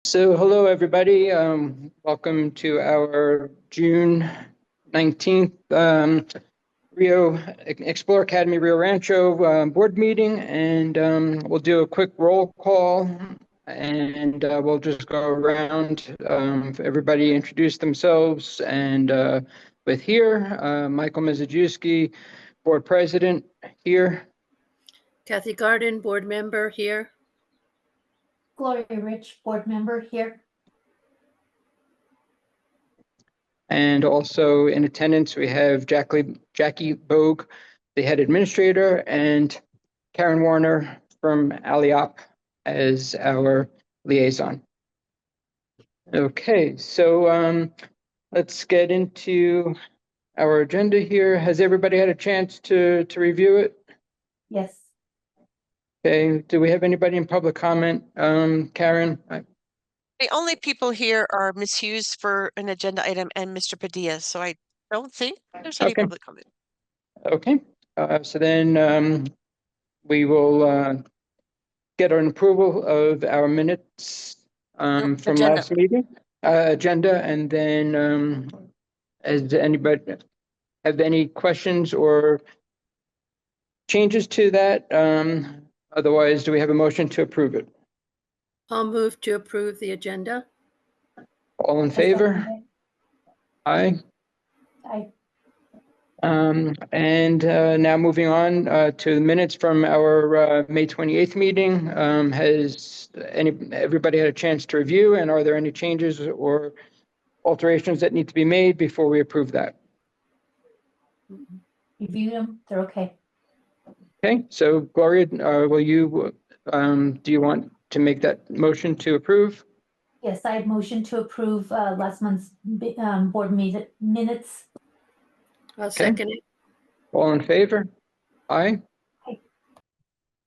So hello, everybody. Welcome to our June 19th Rio Explore Academy Rio Rancho board meeting, and we'll do a quick roll call, and we'll just go around for everybody introduce themselves. And with here, Michael Mizajewski, board president here. Kathy Garden, board member here. Gloria Rich, board member here. And also in attendance, we have Jackie Bogue, the head administrator, and Karen Warner from Alliop as our liaison. Okay, so let's get into our agenda here. Has everybody had a chance to review it? Yes. Okay, do we have anybody in public comment? Karen? The only people here are Ms. Hughes for an agenda item and Mr. Padilla, so I don't think there's any Okay. public comment. Okay, so then we will get an approval of our minutes from agenda. last meeting, agenda, and then has anybody have any questions or changes to that? Otherwise, do we have a motion to approve it? I'll move to approve the agenda. All in favor? Aye. Aye. And now moving on to the minutes from our May 28th meeting. Has everybody had a chance to review, and are there any changes or alterations that need to be made before we approve that? Reviewed them, they're okay. Okay, so Gloria, will you, do you want to make that motion to approve? Yes, I had motion to approve last month's board minutes. I'll second it. All in favor? Aye. Aye.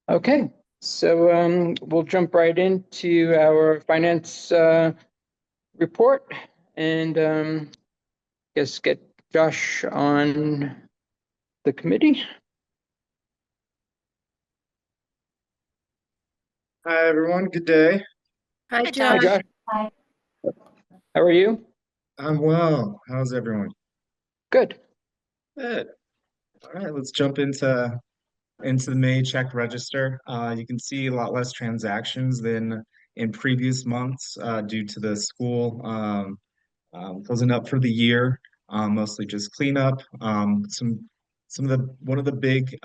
Okay, so we'll jump right into our finance report and guess get Josh on the committee. Hi, everyone. Good day. Hi, Hi, Hi, Josh. Josh. Aye. How are you? I'm well. How's everyone? Good. Good. All right, let's jump into the May check register. You can see a lot less transactions than in previous months due to the school closing up for the year. Mostly just cleanup. One of the big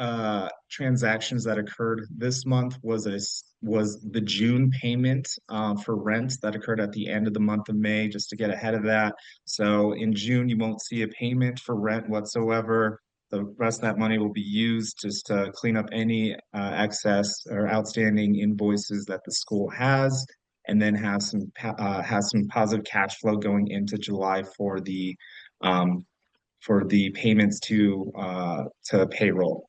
transactions that occurred this month was the June payment for rent that occurred at the end of the month of May, just to get ahead of that. So in June, you won't see a payment for rent whatsoever. The rest of that money will be used just to clean up any excess or outstanding invoices that the school has, and then have some positive cash flow going into July for the payments to payroll.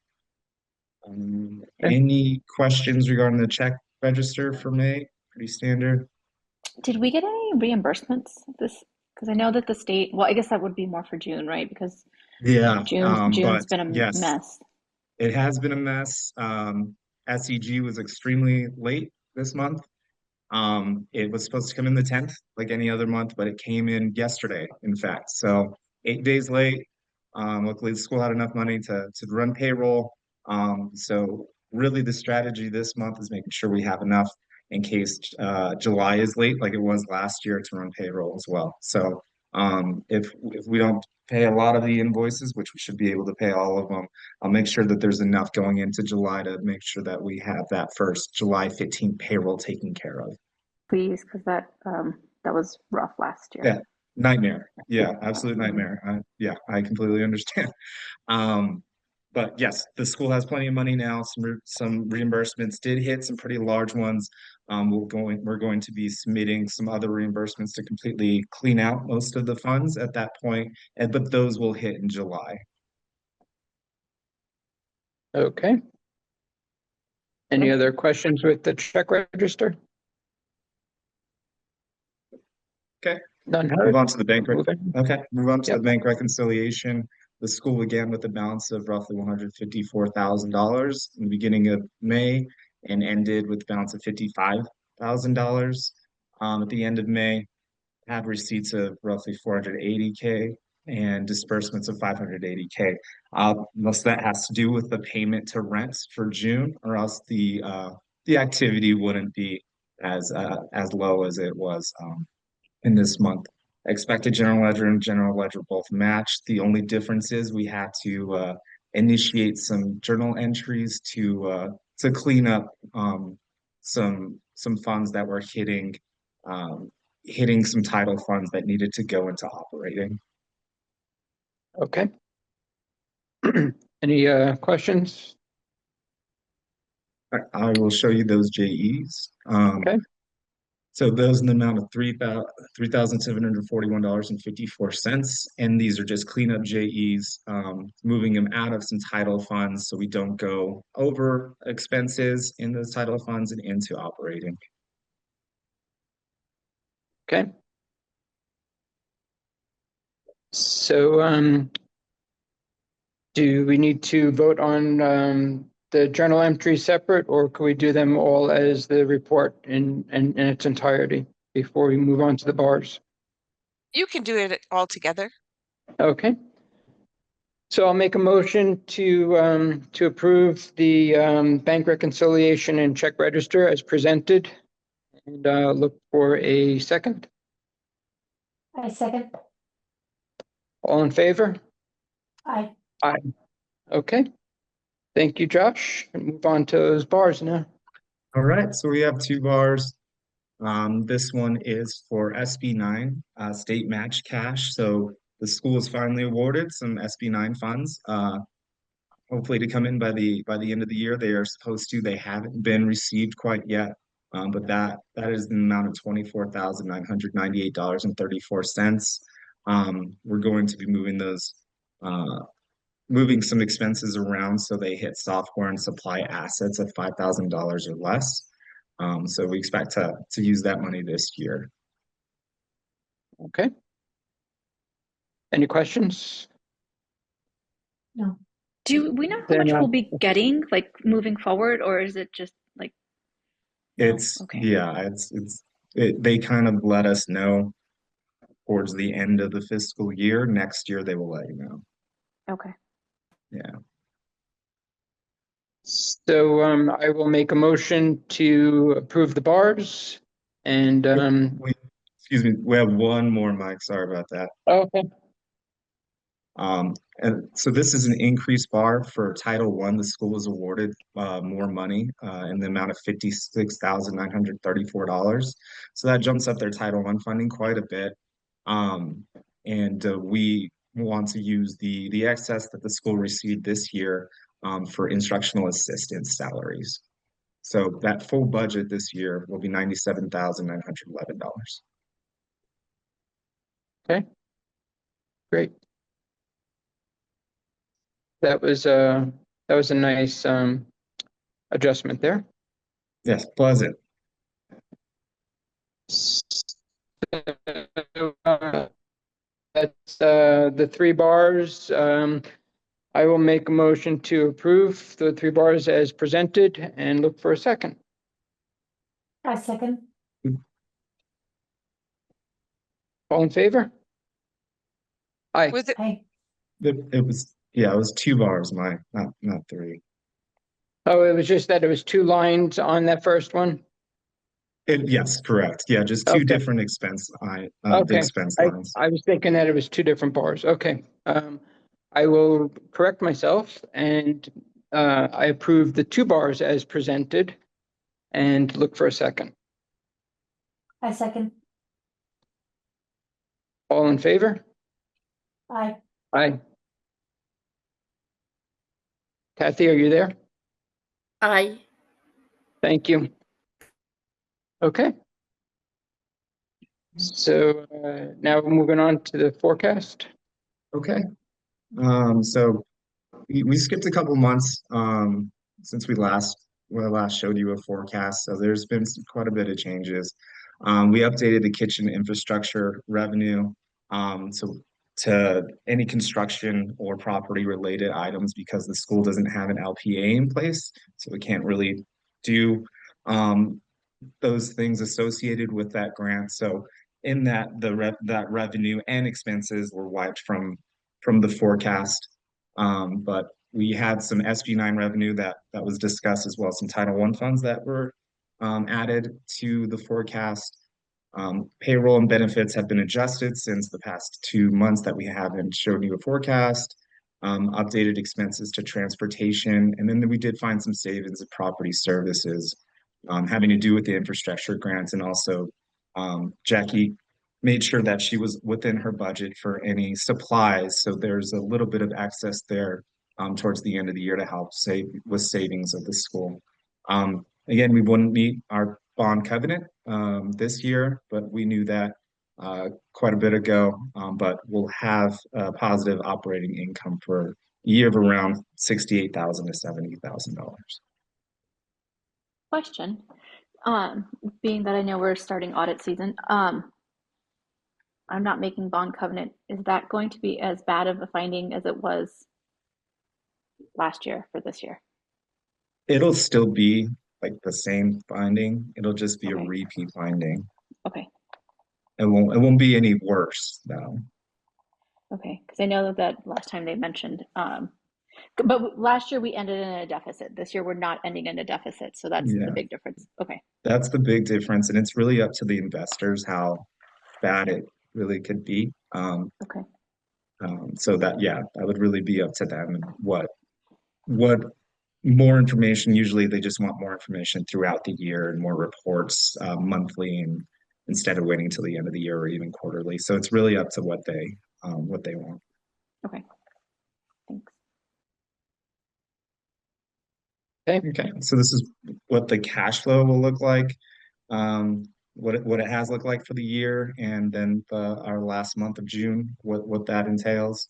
Any questions regarding the check register for May? Pretty standard. Did we get any reimbursements this? Because I know that the state, well, I guess that would be more for June, right? Because Yeah, June's but been a yes, mess. it has been a mess. SEG was extremely late this month. It was supposed to come in the 10th, like any other month, but it came in yesterday, in fact. So 8 days late. Luckily, the school had enough money to run payroll. So really, the strategy this month is making sure we have enough in case July is late, like it was last year, to run payroll as well. So if we don't pay a lot of the invoices, which we should be able to pay all of them, I'll make sure that there's enough going into July to make sure that we have that first July 15th payroll taken care of. Please, because that was rough last year. Yeah, nightmare. Yeah, absolute nightmare. Yeah, I completely understand. But yes, the school has plenty of money now. Some reimbursements did hit, some pretty large ones. We're going to be submitting some other reimbursements to completely clean out most of the funds at that point, but those will hit in July. Okay. Any other questions with the check register? Okay. None Move heard. on to the bank. Moving. Okay, move on to Yep. the bank reconciliation. The school began with a balance of roughly $154,000 in the beginning of May and ended with a balance of $55,000. at the end of May, have receipts of roughly 480K and disbursements of 580K. Most of that has to do with the payment to rents for June, or else the activity wouldn't be as low as it was in this month. Expected general ledger and general ledger both match. The only difference is we had to initiate some journal entries to clean up some funds that were hitting some title funds that needed to go into operating. Okay. Any questions? I will show you those JEs. Okay. So those in the amount of $3,741.54. And these are just cleanup JEs, moving them out of some title funds so we don't go over expenses in those title funds and into operating. Okay. So do we need to vote on the journal entries separate, or can we do them all as the report in its entirety before we move on to the bars? You can do it all together. Okay. So I'll make a motion to approve the bank reconciliation and check register as presented, and look for a second. I second. All in favor? Aye. Okay. Thank you, Josh. And move on to those bars now. All right, so we have two bars. This one is for SB9 state match cash. So the school is finally awarded some SB9 funds. Hopefully to come in by the end of the year. They are supposed to. They haven't been received quite yet. But that is the amount of $24,998.34. We're going to be moving those moving some expenses around so they hit software and supply assets of $5,000 or less. So we expect to use that money this year. Okay. Any questions? No. Do we know how They're much not- we'll be getting, like moving forward, or is it just like? No? It's Okay. yeah, they kind of let us know towards the end of the fiscal year. Next year they will let you know. Okay. Yeah. So I will make a motion to approve the bars and Excuse me, we have one more, Mike. Sorry about that. okay. And so this is an increased bar for Title I. The school was awarded more money in the amount of $56,934. So that jumps up their Title I funding quite a bit. And we want to use the excess that the school received this year for instructional assistant salaries. So that full budget this year will be $97,911. Okay. Great. That was a nice adjustment there. Yes, pleasant. That's the three bars. I will make a motion to approve the three bars as presented and look for a second. I second. All in favor? Aye. With it, Aye. It was two bars, Mike, not three. Oh, it was just that it was two lines on that first one? Yes, correct. Yeah, just two Okay. different expense Okay. expense lines. I was thinking that it was two different bars. Okay. I will correct myself and I approve the two bars as presented and look for a second. I second. All in favor? Aye. Aye. Kathy, are you there? Aye. Thank you. Okay. So now we're moving on to the forecast. Okay. So we skipped a couple months since we last showed you a forecast. So there's been quite a bit of changes. We updated the kitchen infrastructure revenue to any construction or property related items because the school doesn't have an LPA in place, so we can't really do those things associated with that grant. So in that, that revenue and expenses were wiped from the forecast. But we had some SB9 revenue that was discussed, as well as some Title I funds that were added to the forecast. Payroll and benefits have been adjusted since the past 2 months that we haven't shown you a forecast. Updated expenses to transportation, and then we did find some savings in property services, having to do with the infrastructure grants, and also Jackie made sure that she was within her budget for any supplies. So there's a little bit of excess there towards the end of the year to help save with savings of the school. Again, we wouldn't meet our bond covenant this year, but we knew that quite a bit ago. But we'll have a positive operating income for a year of around $68,000 to $70,000. Question. Being that I know we're starting audit season, I'm not making bond covenant. Is that going to be as bad of a finding as it was last year for this year? It'll still be like the same finding. It'll just be a Okay. repeat finding. Okay. It won't be any worse though. Okay. Because I know that last time they mentioned, but last year we ended in a deficit. This year we're not ending in a deficit. So that's Yeah. the big difference. Okay. That's the big difference, and it's really up to the investors how bad it really could be. Okay. So that, yeah, that would really be up to them, and what more information. Usually they just want more information throughout the year and more reports monthly, and instead of waiting till the end of the year or even quarterly. So it's really up to what they want. Okay. Thanks. Okay, so this is what the cash flow will look like, what it has looked like for the year, and then our last month of June, what that entails.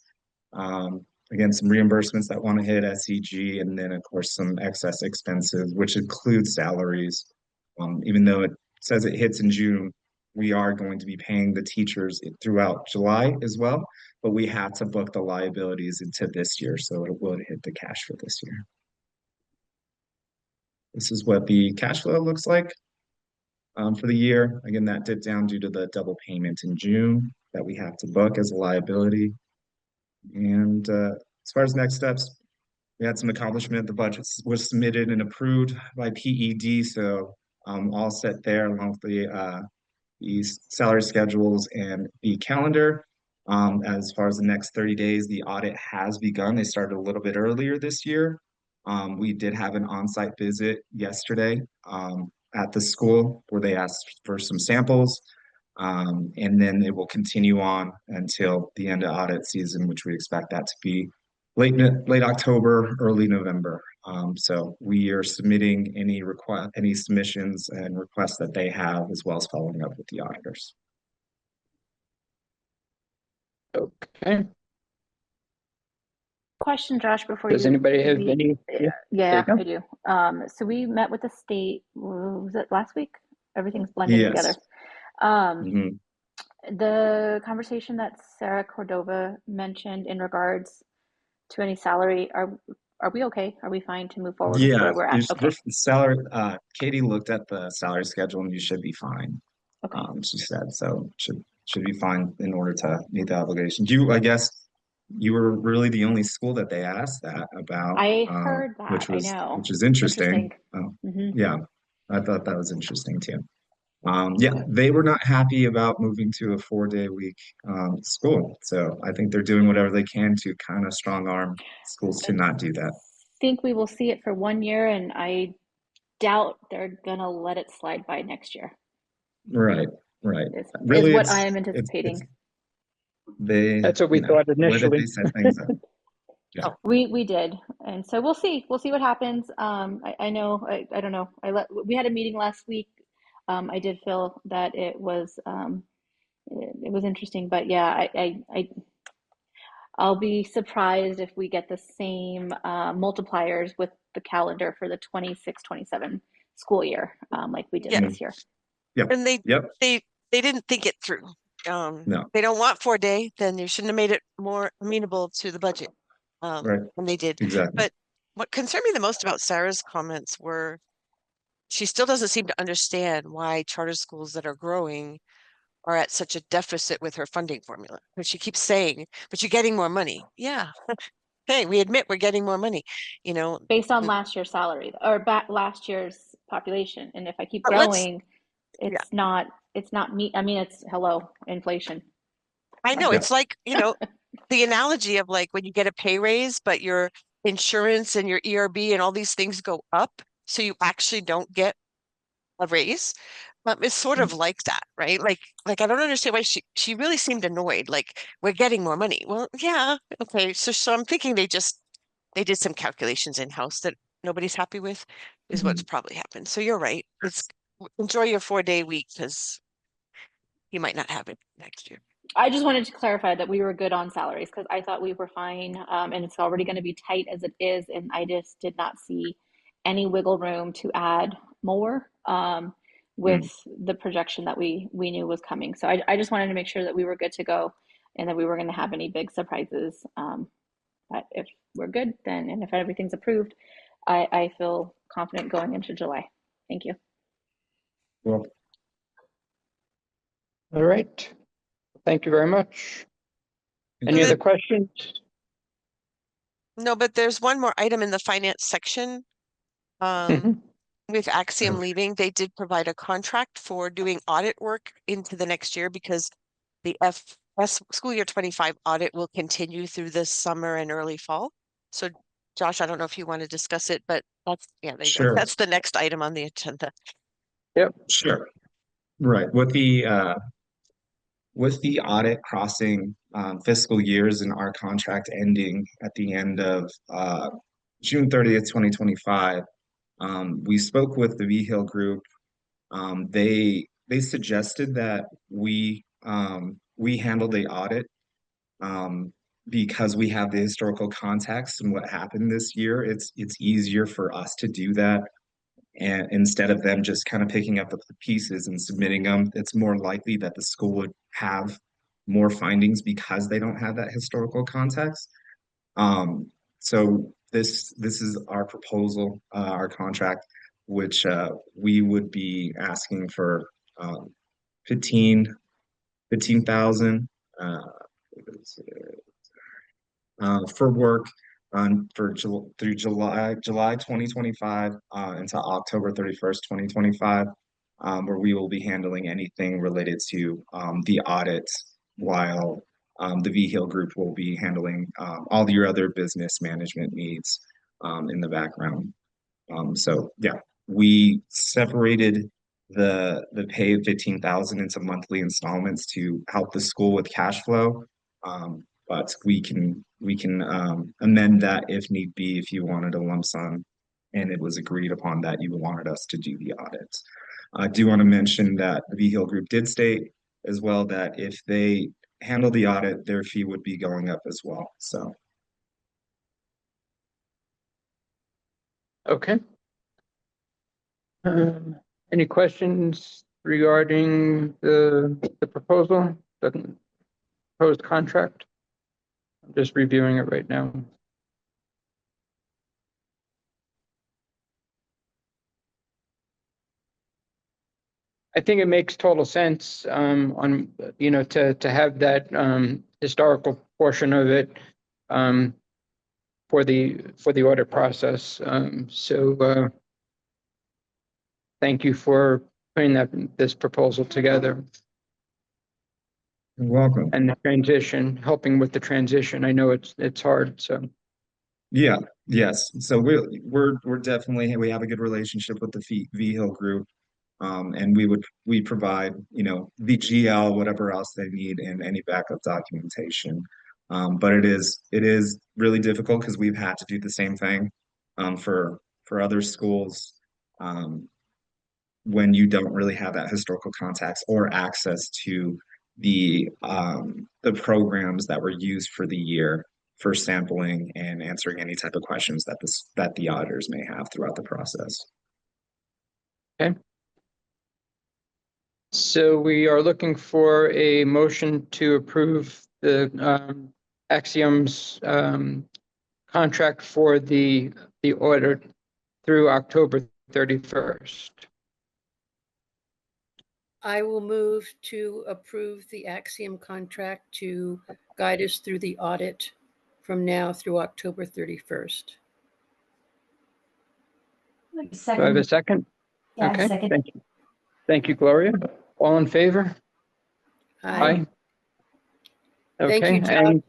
Again, some reimbursements that want to hit SEG, and then of course some excess expenses, which includes salaries. Even though it says it hits in June, we are going to be paying the teachers throughout July as well, but we have to book the liabilities into this year, so it will hit the cash for this year. This is what the cash flow looks like for the year. Again, that dipped down due to the double payment in June that we have to book as a liability. And as far as next steps, we had some accomplishment. The budget was submitted and approved by PED, so all set there, along with the salary schedules and the calendar. As far as the next 30 days, the audit has begun. They started a little bit earlier this year. We did have an on-site visit yesterday at the school where they asked for some samples. And then it will continue on until the end of audit season, which we expect that to be late October, early November. So we are submitting any submissions and requests that they have, as well as following up with the auditors. Okay. Question, Josh, before Does you anybody have leave. any? Yeah, There I do. So we met with the state, was it last week? Everything's blending Yes. together. Um, Mhm. The conversation that Sarah Cordova mentioned in regards to any salary, are we okay? Are we fine to move forward with Yeah, where we're at? Okay. the salary, Katie looked at the salary schedule and you should be fine. Okay. She said, so should be fine in order to meet the obligation. I guess you were really the only school that they asked that about, I heard that. which I know. is interesting. Mhm. Yeah, I thought that was interesting too. Yeah, they were not happy about moving to a 4-day week school. So I think they're doing whatever they can to kind of strong arm schools to not do that. Think we will see it for 1 year, and I doubt they're gonna let it slide by next year. Right, right. Is Really, what I am anticipating. That's what we thought the way that initially. they set things up. Yeah. We did, and so we'll see. We'll see what happens. I know. I don't know. We had a meeting last week. I did feel that it was interesting, but yeah, I'll be surprised if we get the same multipliers with the calendar for the 26-27 school year, like we did Yeah. this year. Yep. And they Yep. didn't think it through. No. They don't want 4-day, then you shouldn't have made it more amenable to the budget. Right. And they did. Exactly. But what concerned me the most about Sarah's comments were she still doesn't seem to understand why charter schools that are growing are at such a deficit with her funding formula. But she keeps saying, but you're getting more money. Yeah. Hey, we admit we're getting more money, you know. Based on last year's salary or last year's population. And if I keep But let's, growing, yeah, it's not me. I mean, it's hello, inflation. I know Yeah. it's like, you know, the analogy of like when you get a pay raise, but your insurance and your ERB and all these things go up, so you actually don't get a raise. It's sort of like that, right? Like I don't understand why she really seemed annoyed. Like we're getting more money. Well, yeah, okay. So I'm thinking they did some calculations in house that nobody's happy with, is what's probably happened. So you're right. It's enjoy your 4-day week because you might not have it next year. I just wanted to clarify that we were good on salaries because I thought we were fine, and it's already going to be tight as it is, and I just did not see any wiggle room to add more with the projection that we knew was coming. So I just wanted to make sure that we were good to go and that we were going to have any big surprises. But if we're good, then and if everything's approved, I feel confident going into July. Thank you. Well, All right. Thank you very much. Any So other the- questions? No, but there's one more item in the finance section. Mhm. With Axiom Oh. leaving, they did provide a contract for doing audit work into the next year because the FS school year 25 audit will continue through this summer and early fall. So Josh, I don't know if you want to discuss it, but that's, yeah, there you go. Sure. That's the next item on the agenda. Sure. Right. With the audit crossing fiscal years and our contract ending at the end of June 30th, 2025, we spoke with the V Hill Group. They suggested that we handle the audit because we have the historical context and what happened this year. It's easier for us to do that, and instead of them just kind of picking up the pieces and submitting them, it's more likely that the school would have more findings because they don't have that historical context. So this is our proposal, our contract, which we would be asking for um, 15,000 uh, for work through July 2025 until October 31st, 2025, where we will be handling anything related to the audit, while the V Hill Group will be handling all your other business management needs in the background. So yeah, we separated the pay of 15,000 into monthly installments to help the school with cash flow. But we can amend that if need be, if you wanted a lump sum and it was agreed upon that you wanted us to do the audit. I do want to mention that the V Hill Group did state as well that if they handle the audit, their fee would be going up as well. So Okay. Any questions regarding the proposal, the proposed contract? I'm just reviewing it right now. I think it makes total sense on, you know, to have that historical portion of it for the audit process. So thank you for putting this proposal together you're welcome. and the transition, helping with the transition. I know it's hard, so. Yeah, yes. So we're definitely, we have a good relationship with the V Hill Group. And we provide, you know, the GL, whatever else they need, and any backup documentation. But it is really difficult because we've had to do the same thing for other schools when you don't really have that historical context or access to the programs that were used for the year for sampling and answering any type of questions that the auditors may have throughout the process. Okay. So we are looking for a motion to approve the Axiom's contract for the audit through October 31st. I will move to approve the Axiom contract to guide us through the audit from now through October 31st. Do I have a Second, second? yeah, Okay, second. thank you. Thank you, Gloria. All in favor? Aye. Thank Okay, you, Josh.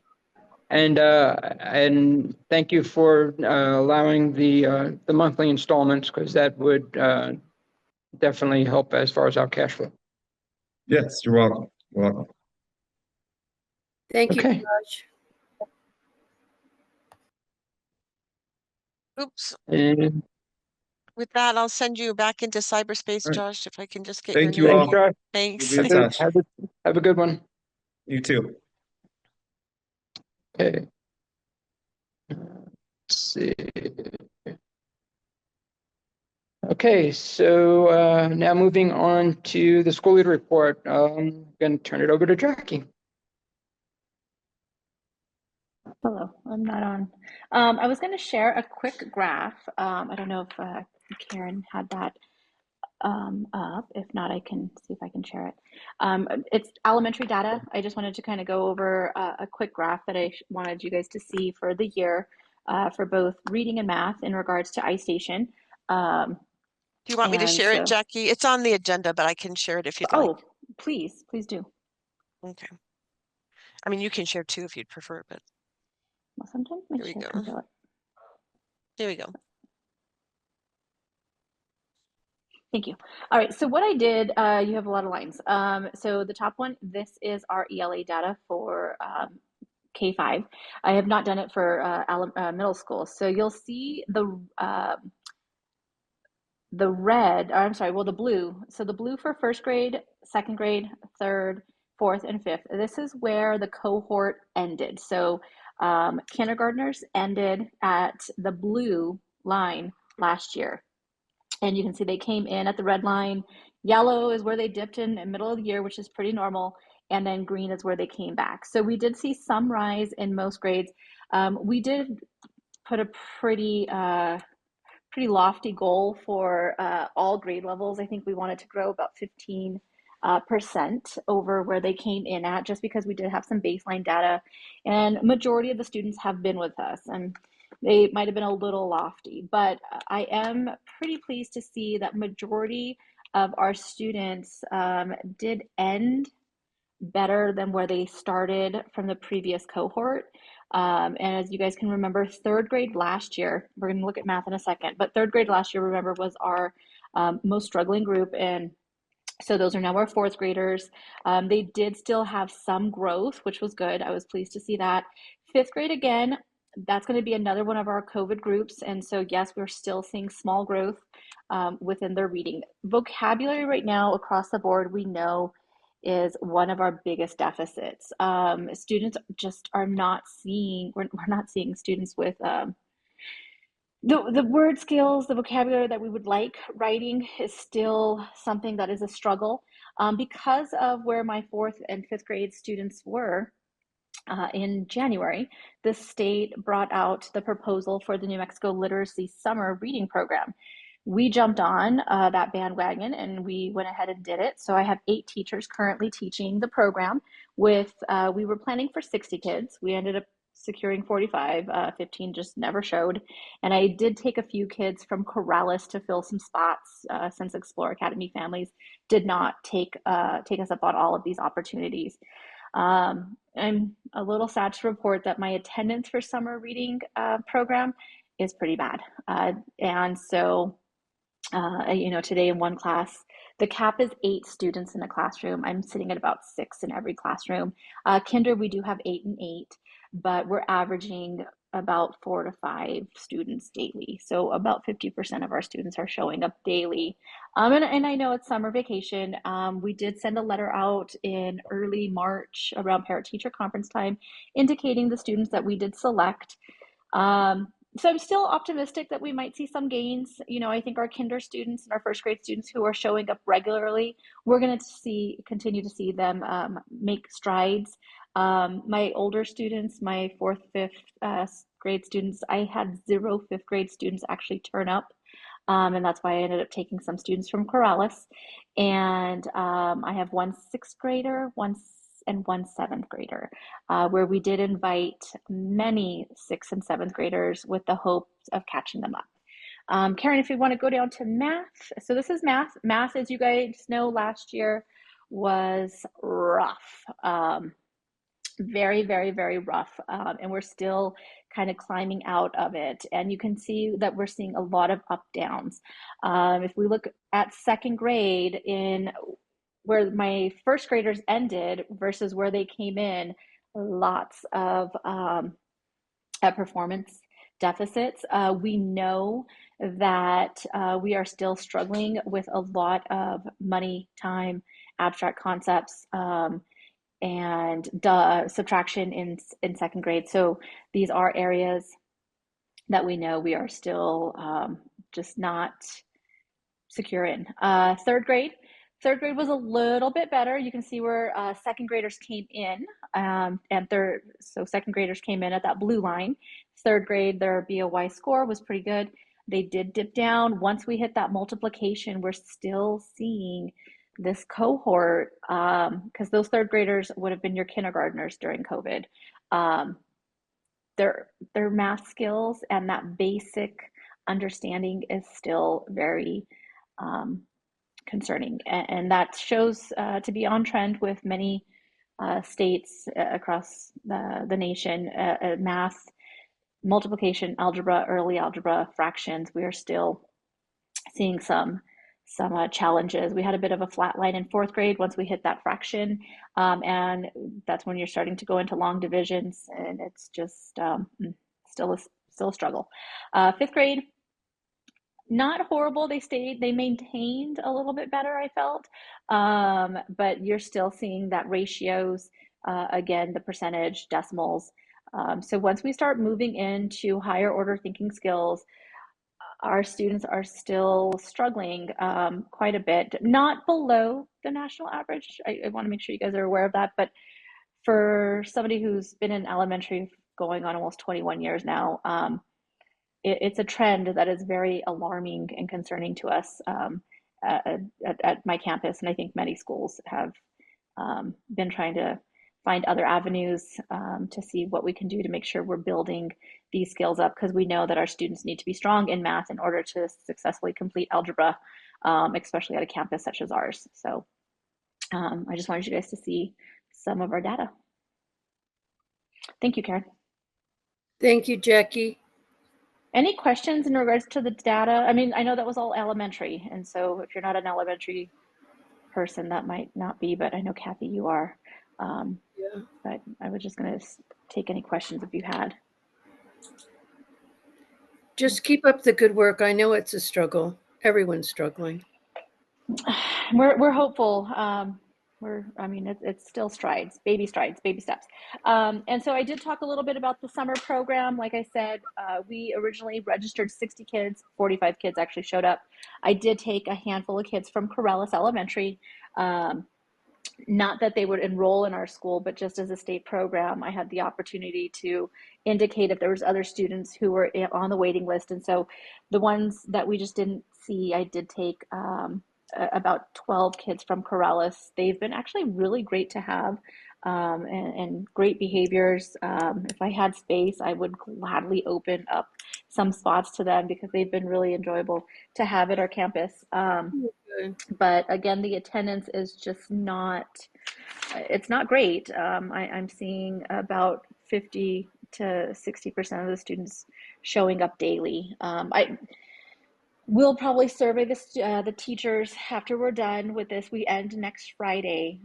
and thank you for allowing the monthly installments, because that would definitely help as far as our cash flow. Yes, you're welcome. You're welcome. Thank you, Okay. Josh. Oops. And With that, I'll send you back into cyberspace, All right. Josh, if I can just get your Thank you name. all. Josh. Thanks. We'll be in touch. Have a good one. You too. Okay. Let's see. Okay, so now moving on to the school leader report. I'm going to turn it over to Jackie. Hello, I'm not on. I was going to share a quick graph. I don't know if Karen had that up. If not, I can see if I can share it. It's elementary data. I just wanted to kind of go over a quick graph that I wanted you guys to see for the year for both reading and math in regards to iStation. Do you want me to And share it, so, Jackie? It's on the agenda, but I can share it if you'd like. oh, please do. Okay. I mean, you can share too if you'd prefer, but Well, sometimes my here we share go. comes out. Here we go. Thank you. All right, so what I did, you have a lot of lines. So the top one, this is our ELA data for K5. I have not done it for middle school. So you'll see the red, or I'm sorry, well, the blue. So the blue for first grade, second grade, third, fourth, and fifth. This is where the cohort ended. So kindergartners ended at the blue line last year. And you can see they came in at the red line. Yellow is where they dipped in the middle of the year, which is pretty normal. And then green is where they came back. So we did see some rise in most grades. We did put a pretty lofty goal for all grade levels. I think we wanted to grow about 15% over where they came in at, just because we did have some baseline data, and majority of the students have been with us, and they might have been a little lofty, but I am pretty pleased to see that majority of our students did end better than where they started from the previous cohort. And as you guys can remember, third grade last year, we're going to look at math in a second, but third grade last year, remember, was our most struggling group. And so those are now our fourth graders. They did still have some growth, which was good. I was pleased to see that. Fifth grade, again, that's going to be another one of our COVID groups. And so, yes, we're still seeing small growth within their reading. Vocabulary right now across the board, we know, is one of our biggest deficits. Students just are not seeing, we're not seeing students with the word skills, the vocabulary that we would like. Writing is still something that is a struggle because of where my fourth and fifth grade students were. In January, the state brought out the proposal for the New Mexico Literacy Summer Reading Program. We jumped on that bandwagon and we went ahead and did it. So I have 8 teachers currently teaching the program with, we were planning for 60 kids. We ended up securing 45, 15 just never showed. And I did take a few kids from Corrales to fill some spots since Explore Academy families did not take us up on all of these opportunities. I'm a little sad to report that my attendance for summer reading program is pretty bad. And so, today in one class, the cap is 8 students in a classroom. I'm sitting at about 6 in every classroom. Kinder, we do have 8 and 8, but we're averaging about 4 to 5 students daily. So about 50% of our students are showing up daily. And I know it's summer vacation. We did send a letter out in early March around parent-teacher conference time, indicating the students that we did select. So I'm still optimistic that we might see some gains. I think our kinder students and our first grade students who are showing up regularly, we're going to continue to see them make strides. My older students, my fourth, fifth grade students, I had 0 fifth grade students actually turn up And that's why I ended up taking some students from Corrales. And I have one sixth grader, and one seventh grader, where we did invite many sixth and seventh graders with the hopes of catching them up. Karen, if you want to go down to math. So this is math. Math, as you guys know, last year was rough. Very, very, very rough. And we're still kind of climbing out of it. And you can see that we're seeing a lot of up downs. If we look at second grade, in where my first graders ended versus where they came in, lots of performance deficits. We know that we are still struggling with a lot of money, time, abstract concepts, and subtraction in second grade. So these are areas that we know we are still just not secure in. Third grade was a little bit better. You can see where second graders came in, so second graders came in at that blue line. Third grade, their BOY score was pretty good. They did dip down. Once we hit that multiplication, we're still seeing this cohort, because those third graders would have been your kindergartners during COVID. Their math skills and that basic understanding is still very concerning, and that shows to be on trend with many states across the nation. Math, multiplication, algebra, early algebra, fractions, we are still seeing some challenges. We had a bit of a flat line in fourth grade once we hit that fraction, and that's when you're starting to go into long divisions, and it's just still a struggle. Fifth grade, not horrible. They maintained a little bit better, I felt, but you're still seeing that ratios, again, the percentage, decimals. So once we start moving into higher order thinking skills, our students are still struggling quite a bit, not below the national average. I want to make sure you guys are aware of that, but for somebody who's been in elementary going on almost 21 years now, it's a trend that is very alarming and concerning to us at my campus, and I think many schools have been trying to find other avenues to see what we can do to make sure we're building these skills up, because we know that our students need to be strong in math in order to successfully complete algebra, especially at a campus such as ours. So I just wanted you guys to see some of our data. Thank you, Karen. Thank you, Jackie. Any questions in regards to the data? I mean, I know that was all elementary, and so if you're not an elementary person, that might not be, but I know Kathy, you are. Yeah. But I was just going to take any questions if you had. Just keep up the good work. I know it's a struggle. Everyone's struggling. We're hopeful. It's still strides, baby steps. And so I did talk a little bit about the summer program. Like I said, we originally registered 60 kids, 45 kids actually showed up. I did take a handful of kids from Corrales Elementary. Not that they would enroll in our school, but just as a state program, I had the opportunity to indicate if there was other students who were on the waiting list. And so the ones that we just didn't see, I did take about 12 kids from Corrales. They've been actually really great to have, and great behaviors. If I had space, I would gladly open up some spots to them because they've been really enjoyable to have at our campus. But again, the attendance is just not, it's not great. I'm seeing about 50 to 60% of the students showing up daily. We'll probably survey the teachers after we're done with this. We end next Friday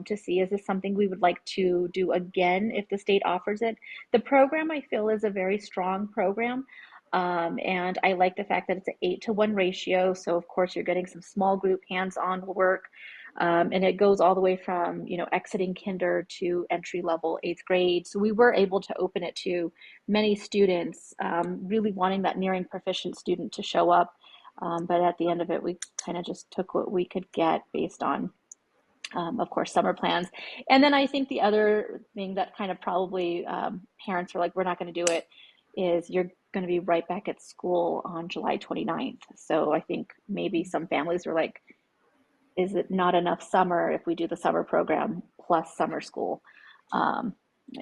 to see, is this something we would like to do again if the state offers it. The program, I feel, is a very strong program. And I like the fact that it's an 8-to-1 ratio. So of course you're getting some small group hands-on work. And it goes all the way from, exiting kinder to entry level 8th grade. So we were able to open it to many students, really wanting that nearing proficient student to show up. But at the end of it, we kind of just took what we could get based on, of course, summer plans. And then I think the other thing that kind of probably parents are like, we're not going to do it, is going to be right back at school on July 29th. So I think maybe some families were like, is it not enough summer if we do the summer program plus summer school, um,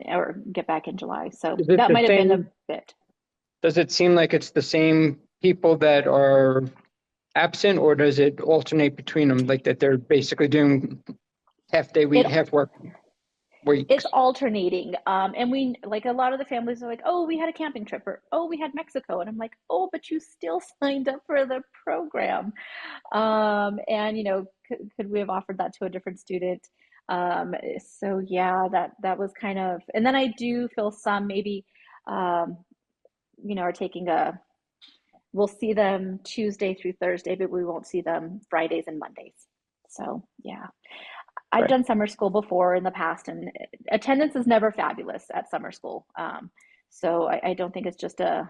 or get back in July? So Is it that the might have been a same- bit. Does it seem like it's the same people that are absent, or does it alternate between them, like that they're basically doing half day week, It half work weeks? It's alternating. And we, like, a lot of the families are like, oh, we had a camping trip, or oh, we had Mexico. And I'm like, oh, but you still signed up for the program. And could we have offered that to a different student? So yeah, that was kind of, and then I do feel some maybe, are taking we'll see them Tuesday through Thursday, but we won't see them Fridays and Mondays. So yeah. I've Right. done summer school before in the past, and attendance is never fabulous at summer school. So I don't think it's just a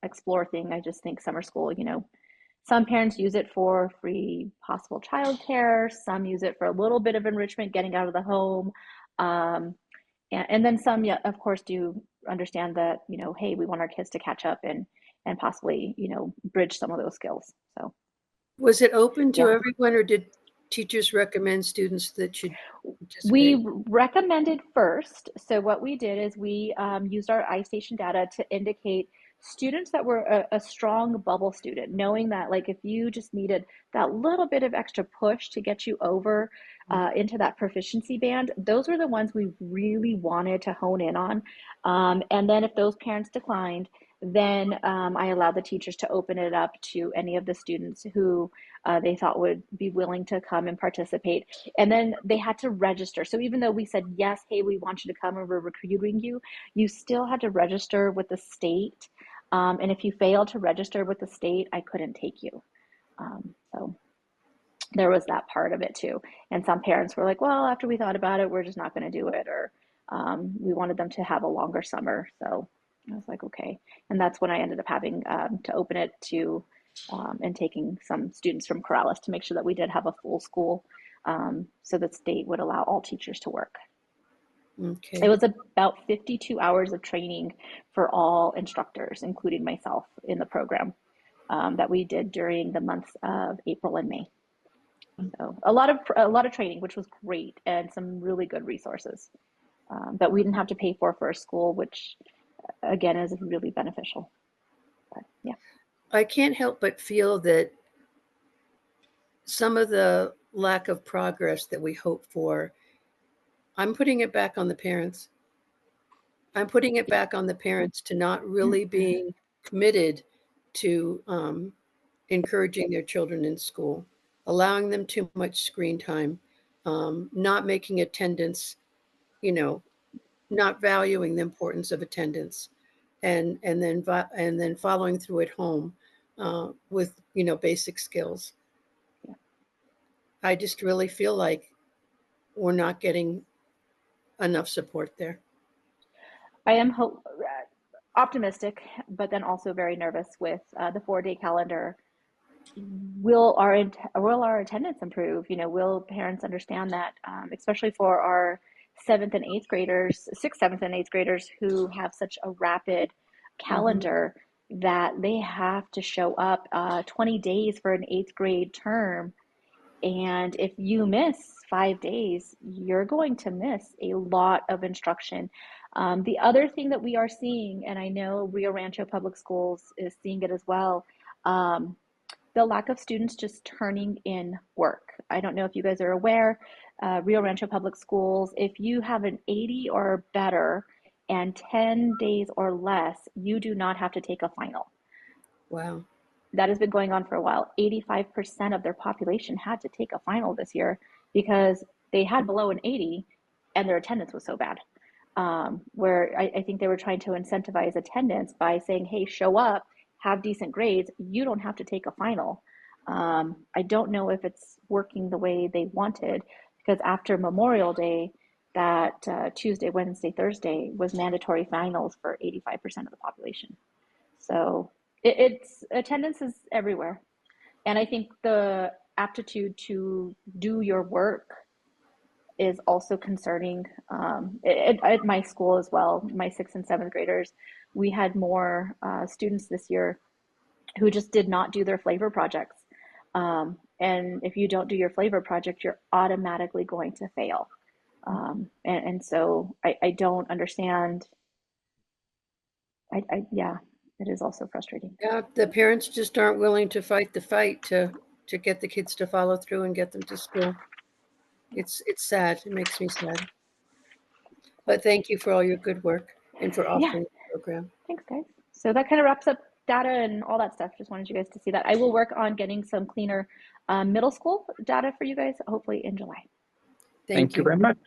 explore thing. I just think summer school, some parents use it for free possible childcare. Some use it for a little bit of enrichment, getting out of the home. And then some, yeah, of course, do understand that, hey, we want our kids to catch up and possibly, bridge some of those skills. So Was it open to yeah. everyone, or did teachers recommend students that should participate? We recommended first. So what we did is we used our iStation data to indicate students that were a strong bubble student, knowing that, like, if you just needed that little bit of extra push to get you over into that proficiency band, those were the ones we really wanted to hone in on. And then if those parents declined, then I allowed the teachers to open it up to any of the students who they thought would be willing to come and participate. And then they had to register. So even though we said, yes, hey, we want you to come and we're recruiting you, you still had to register with the state. And if you failed to register with the state, I couldn't take you. So there was that part of it too. And some parents were like, well, after we thought about it, we're just not going to do it. Or we wanted them to have a longer summer. So I was like, okay. And that's when I ended up having to open it to and taking some students from Corrales to make sure that we did have a full school, so that state would allow all teachers to work. Okay. It was about 52 hours of training for all instructors, including myself, in the program that we did during the months of April and May. So a lot of training, which was great, and some really good resources that we didn't have to pay for a school, which again is really beneficial. But, yeah. I can't help but feel that some of the lack of progress that we hope for, I'm putting it back on the parents. I'm putting it back on the parents to not really being committed to encouraging their children in school, allowing them too much screen time, not making attendance, not valuing the importance of attendance, and then following through at home with basic skills. Yeah. I just really feel like we're not getting enough support there. I am optimistic, but then also very nervous with the 4-day calendar. Will our attendance improve? Will parents understand that, especially for our 7th and 8th graders, 6th, 7th, and 8th graders who have such a rapid calendar that they have to show up 20 days for an 8th grade term. And if you miss 5 days, you're going to miss a lot of instruction. The other thing that we are seeing, and I know Rio Rancho Public Schools is seeing it as well, the lack of students just turning in work. I don't know if you guys are aware, Rio Rancho Public Schools, if you have an 80 or better and 10 days or less, you do not have to take a final. Wow. That has been going on for a while. 85% of their population had to take a final this year because they had below an 80 and their attendance was so bad. Where I think they were trying to incentivize attendance by saying, hey, show up, have decent grades, you don't have to take a final. I don't know if it's working the way they wanted, because after Memorial Day, that Tuesday, Wednesday, Thursday was mandatory finals for 85% of the population. So it's attendance is everywhere. And I think the aptitude to do your work is also concerning at my school as well. My 6th and 7th graders, we had more students this year who just did not do their flavor projects. And if you don't do your flavor project, you're automatically going to fail. And so I don't understand. Yeah, it is also frustrating. Yeah, the parents just aren't willing to fight the fight to get the kids to follow through and get them to school. It's sad. It makes me sad. But thank you for all your good work and for Yeah, offering the program. thanks, guys. So that kind of wraps up data and all that stuff. Just wanted you guys to see that. I will work on getting some cleaner middle school data for you guys, hopefully in July. Thank you very much.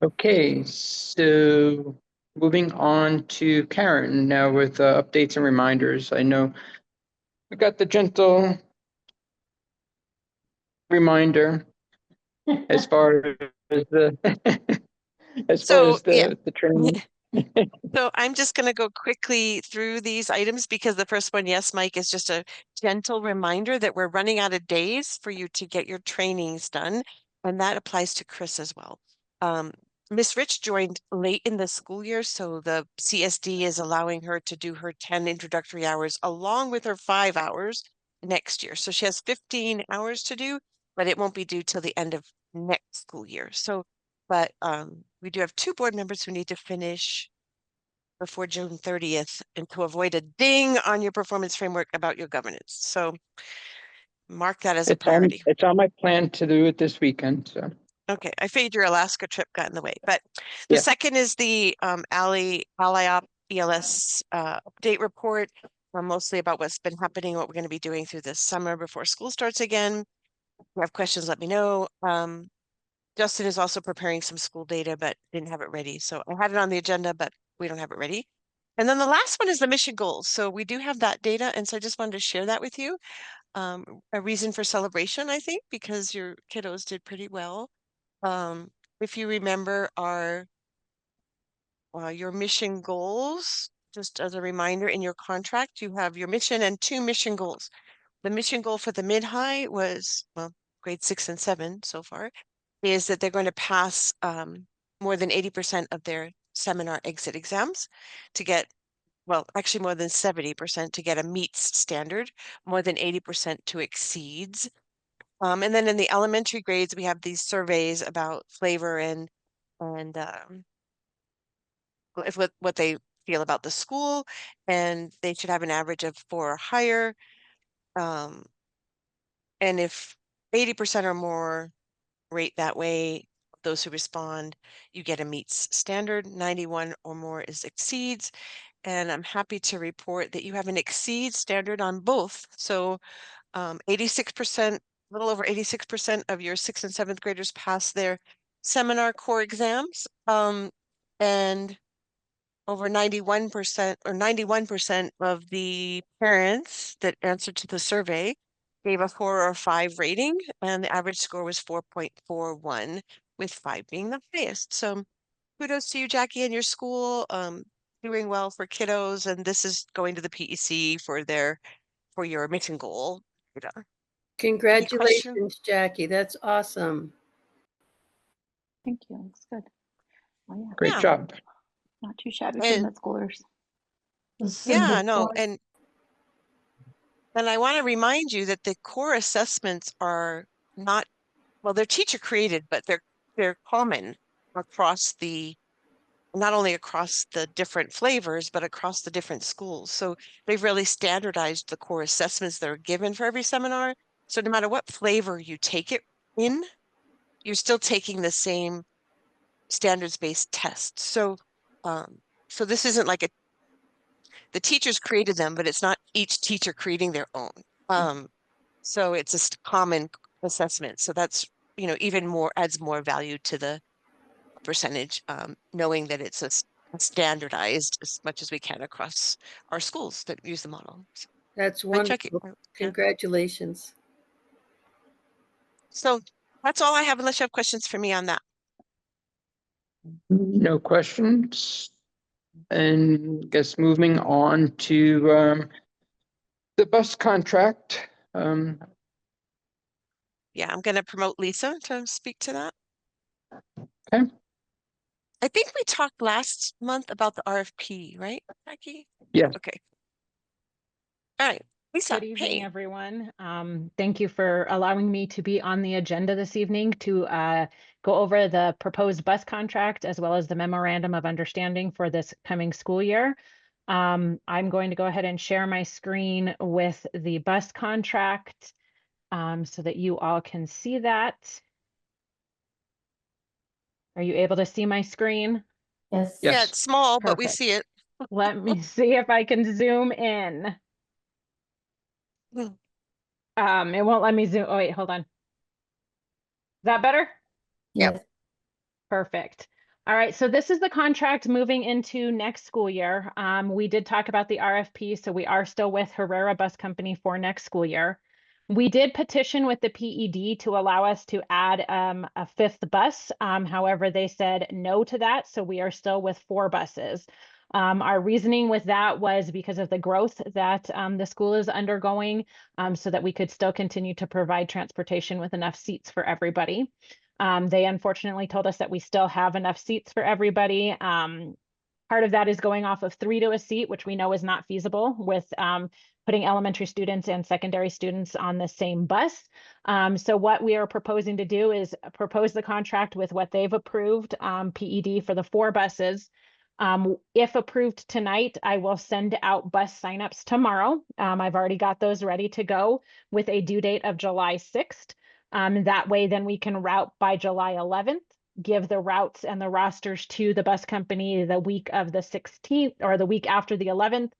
Okay, so moving on to Karen now with updates and reminders. I know we got the gentle reminder as far as the the training. So I'm just going to go quickly through these items because the first one, yes, Mike, is just a gentle reminder that we're running out of days for you to get your trainings done. And that applies to Chris as well. Miss Rich joined late in the school year, so the CSD is allowing her to do her 10 introductory hours along with her 5 hours next year. So she has 15 hours to do, but it won't be due till the end of next school year. So, but we do have 2 board members who need to finish before June 30th and to avoid a ding on your performance framework about your governance. So mark that as a priority. It's on my plan to do it this weekend, so. Okay, I figured your Alaska trip got in the way, but the second is the ALIOP ELS update report, mostly about what's been happening, what we're going to be doing through this summer before school starts again. If you have questions, let me know. Justin is also preparing some school data, but didn't have it ready. So I had it on the agenda, but we don't have it ready. And then the last one is the mission goals. So we do have that data. And so I just wanted to share that with you. A reason for celebration, I think, because your kiddos did pretty well. If you remember your mission goals, just as a reminder, in your contract, you have your mission and 2 mission goals. The mission goal for the mid-high was, well, grade 6 and 7 so far, is that they're going to pass more than 80% of their seminar exit exams to get, well, actually more than 70% to get a meets standard, more than 80% to exceeds. And then in the elementary grades, we have these surveys about flavor and what they feel about the school, and they should have an average of 4 or higher. And if 80% or more rate that way, those who respond, you get a meets standard. 91 or more is exceeds. And I'm happy to report that you have an exceed standard on both. So 86%, a little over 86% of your 6th and 7th graders pass their seminar core exams. And over 91% or 91% of the parents that answered to the survey gave a 4 or 5 rating, and the average score was 4.41, with 5 being the highest. So kudos to you, Jackie, and your school, doing well for kiddos, and this is going to the PEC for your mission goal. Congratulations, Jackie. That's awesome. Thank you. Looks good. Oh, yeah. Great job. Not too shabby for mid schoolers. Yeah, no, and I want to remind you that the core assessments are not, well, they're teacher created, but they're common across not only across the different flavors, but across the different schools. So they've really standardized the core assessments that are given for every seminar. So no matter what flavor you take it in, you're still taking the same standards-based test. So so this isn't like the teachers created them, but it's not each teacher creating their own. So it's a common assessment. So that's, even more adds more value to the percentage, knowing that it's a standardized as much as we can across our schools that use the model. So, that's wonderful. Congratulations. So that's all I have, unless you have questions for me on that. No questions. And guess moving on to the bus contract. Yeah, I'm going to promote Lisa to speak to that. Okay. I think we talked last month about the RFP, right, Jackie? Yes. Okay. All right, Lisa, Good evening, hey. everyone. Thank you for allowing me to be on the agenda this evening to go over the proposed bus contract as well as the memorandum of understanding for this coming school year. I'm going to go ahead and share my screen with the bus contract so that you all can see that. Are you able to see my screen? Yes. Yeah, Yes. it's small, but we Perfect. see it. Let me see if I can zoom in. Hmm. It won't let me zoom. Oh, wait, hold on. Is that better? Yep. Yes. Perfect. All right, so this is the contract moving into next school year. We did talk about the RFP, so we are still with Herrera Bus Company for next school year. We did petition with the PED to allow us to add a fifth bus. However, they said no to that, so we are still with 4 buses. Our reasoning with that was because of the growth that the school is undergoing, so that we could still continue to provide transportation with enough seats for everybody. They unfortunately told us that we still have enough seats for everybody. Part of that is going off of 3 to a seat, which we know is not feasible with putting elementary students and secondary students on the same bus. So what we are proposing to do is propose the contract with what they've approved, PED for the 4 buses. If approved tonight, I will send out bus signups tomorrow. I've already got those ready to go with a due date of July 6th. That way, then we can route by July 11th, give the routes and the rosters to the bus company the week of the 16th or the week after the 11th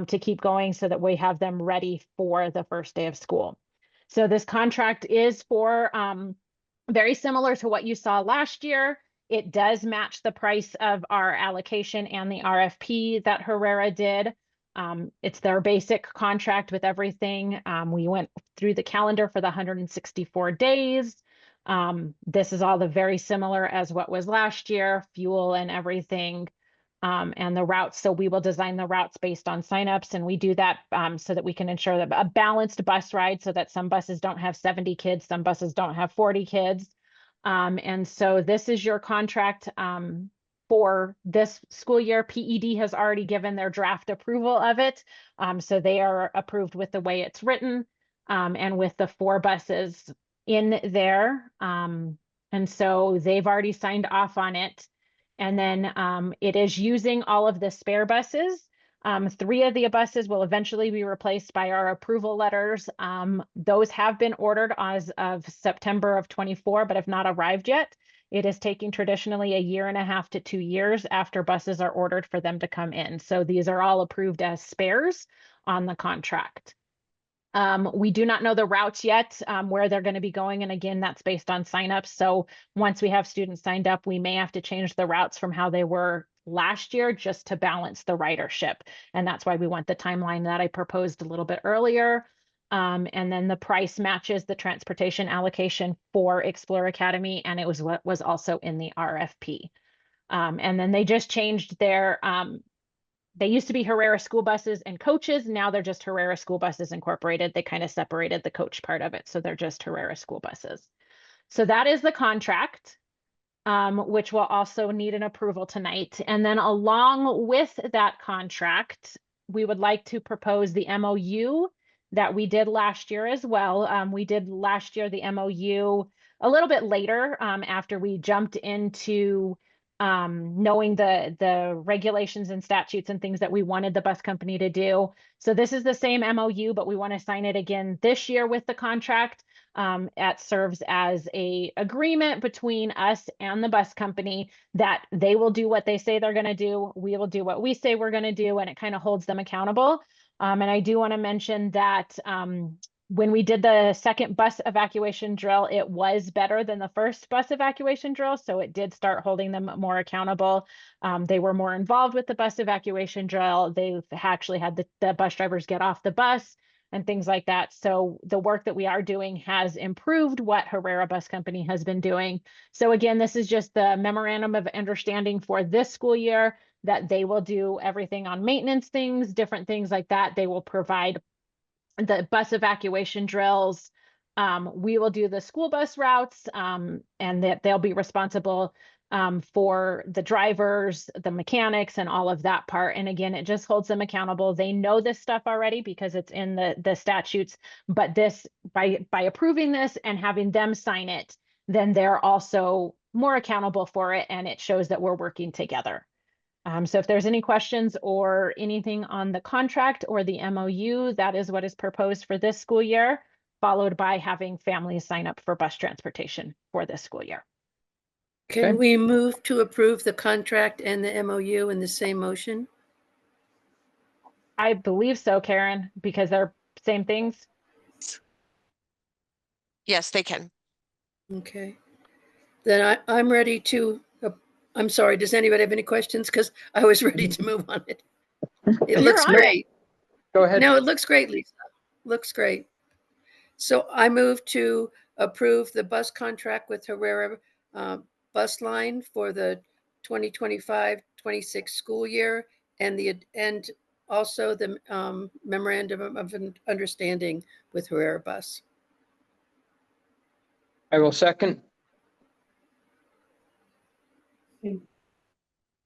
to keep going so that we have them ready for the first day of school. So this contract is for very similar to what you saw last year. It does match the price of our allocation and the RFP that Herrera did. It's their basic contract with everything. We went through the calendar for the 164 days. This is all the very similar as what was last year, fuel and everything, and the routes. So we will design the routes based on signups, and we do that so that we can ensure that a balanced bus ride so that some buses don't have 70 kids, some buses don't have 40 kids. And so this is your contract for this school year. PED has already given their draft approval of it. So they are approved with the way it's written and with the 4 buses in there. And so they've already signed off on it. And then it is using all of the spare buses. 3 of the buses will eventually be replaced by our approval letters. Those have been ordered as of September of 24, but have not arrived yet. It is taking traditionally 1.5 to 2 years after buses are ordered for them to come in. So these are all approved as spares on the contract. We do not know the routes yet, where they're going to be going. And again, that's based on signups. So once we have students signed up, we may have to change the routes from how they were last year just to balance the ridership. And that's why we want the timeline that I proposed a little bit earlier. And then the price matches the transportation allocation for Explore Academy. And it was what was also in the RFP. And then they just changed their they used to be Herrera school buses and coaches. Now they're just Herrera school buses incorporated. They kind of separated the coach part of it. So they're just Herrera school buses. So that is the contract, which will also need an approval tonight. And then along with that contract, we would like to propose the MOU that we did last year as well. We did last year the MOU a little bit later after we jumped into knowing the regulations and statutes and things that we wanted the bus company to do. So this is the same MOU, but we want to sign it again this year with the contract. It serves as a agreement between us and the bus company that they will do what they say they're going to do. We will do what we say we're going to do, and it kind of holds them accountable. And I do want to mention that when we did the second bus evacuation drill, it was better than the first bus evacuation drill. So it did start holding them more accountable. They were more involved with the bus evacuation drill. They've actually had the bus drivers get off the bus and things like that. So the work that we are doing has improved what Herrera Bus Company has been doing. So again, this is just the memorandum of understanding for this school year that they will do everything on maintenance things, different things like that. They will provide the bus evacuation drills. We will do the school bus routes and that they'll be responsible for the drivers, the mechanics, and all of that part. And again, it just holds them accountable. They know this stuff already because it's in the statutes, but this, by approving this and having them sign it, then they're also more accountable for it, and it shows that we're working together. So if there's any questions or anything on the contract or the MOU, that is what is proposed for this school year, followed by having families sign up for bus transportation for this school year. Okay. Can we move to approve the contract and the MOU in the same motion? I believe so, Karen, because they're same things. Yes, they can. Okay. Then I'm ready to, I'm sorry, does anybody have any questions? Because I was ready to move on it. It You're looks on it. great. Go ahead. No, it looks great, Lisa. Looks great. So I move to approve the bus contract with Herrera Bus Line for the 2025-26 school year, and also the memorandum of understanding with Herrera Bus. I will second.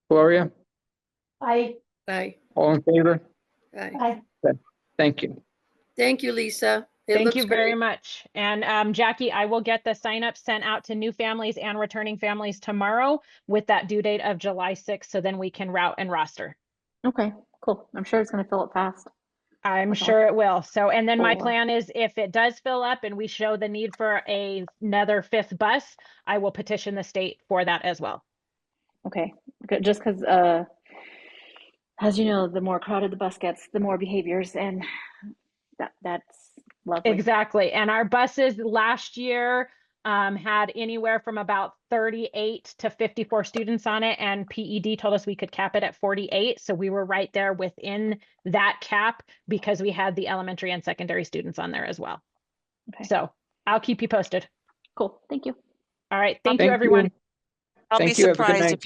Gloria, I, Aye. all in favor? Aye. I, Thank you. Thank you, Lisa. It Thank looks you very great. much. And Jackie, I will get the sign up sent out to new families and returning families tomorrow with that due date of July 6th. So then we can route and roster. Okay, cool. I'm sure it's going to fill up fast. I'm Okay. sure it will. So, and then my Cool. plan is if it does fill up and we show the need for another 5th bus, I will petition the state for that as well. Okay, good. Just because, as you know, the more crowded the bus gets, the more behaviors, and that's lovely. Exactly. And our buses last year had anywhere from about 38 to 54 students on it, and PED told us we could cap it at 48. So we were right there within that cap because we had the elementary and secondary students on there as well. Okay, So I'll keep you posted. cool. Thank you. All right. Thank you, Thank everyone. I'll Thank be you. Have a good surprised night. if